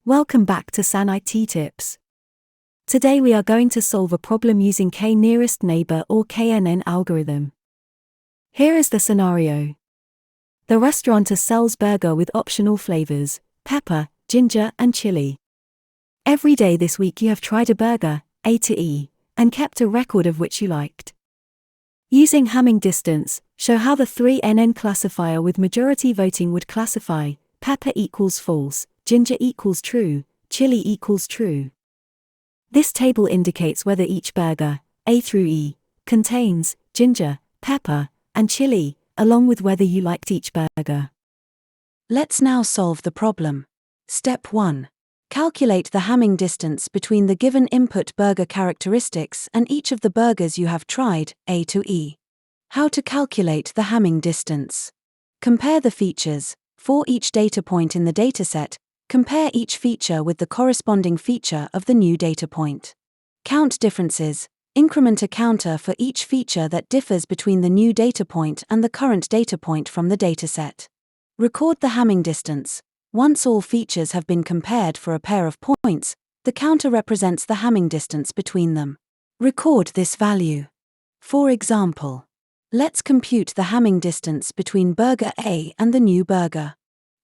Welcome back to San IT Tips. Today we are going to solve a problem using K-nearest neighbor or KNN algorithm. Here is the scenario. The restaurateur sells burger with optional flavors, pepper, ginger and chili. Every day this week you have tried a burger, A to E, and kept a record of which you liked. Using Hamming distance, show how the KNN classifier with majority voting would classify: pepper equals false, ginger equals true, chili equals true. This table indicates whether each burger, A through E, contains ginger, pepper, and chili, along with whether you liked each burger. Let's now solve the problem. Step 1. Calculate the Hamming distance between the given input burger characteristics and each of the burgers you have tried, A to E. How to calculate the Hamming distance? Compare the features. For each data point in the dataset, compare each feature with the corresponding feature of the new data point. Count differences. Increment a counter for each feature that differs between the new data point and the current data point from the dataset. Record the Hamming distance. Once all features have been compared for a pair of points, the counter represents the Hamming distance between them. Record this value. For example, let's compute the Hamming distance between burger A and the new burger.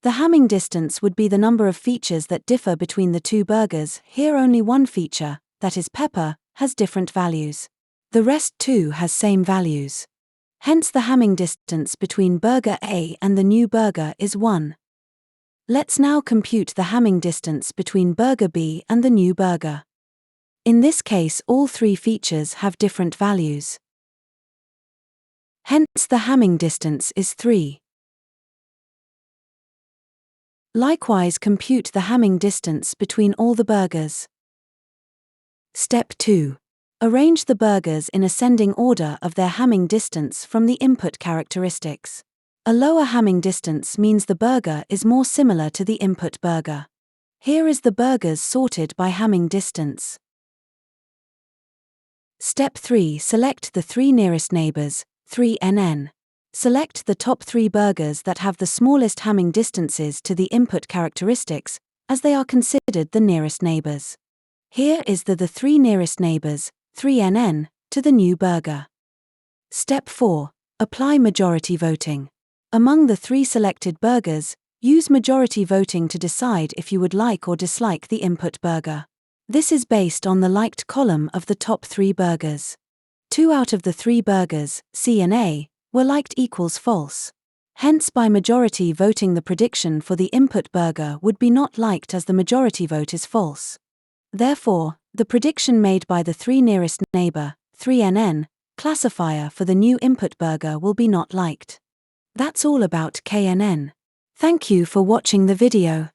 The Hamming distance would be the number of features that differ between the two burgers. Here only one feature, that is pepper, has different values. The rest too has same values. Hence the Hamming distance between burger A and the new burger is 1. Let's now compute the Hamming distance between burger B and the new burger. In this case all three features have different values. Hence the Hamming distance is 3. Likewise compute the Hamming distance between all the burgers. Step 2. Arrange the burgers in ascending order of their Hamming distance from the input characteristics. A lower Hamming distance means the burger is more similar to the input burger. Here is the burgers sorted by Hamming distance. Step 3. Select the 3 nearest neighbors, KNN. Select the top 3 burgers that have the smallest Hamming distances to the input characteristics, as they are considered the nearest neighbors. Here is the 3 nearest neighbors, KNN, to the new burger. Step 4. Apply majority voting. Among the 3 selected burgers, use majority voting to decide if you would like or dislike the input burger. This is based on the liked column of the top 3 burgers. 2 out of the 3 burgers, C and A, were liked equals false. Hence by majority voting the prediction for the input burger would be not liked as the majority vote is false. Therefore, the prediction made by the 3 nearest neighbor, KNN, classifier for the new input burger will be not liked. That's all about KNN. Thank you for watching the video.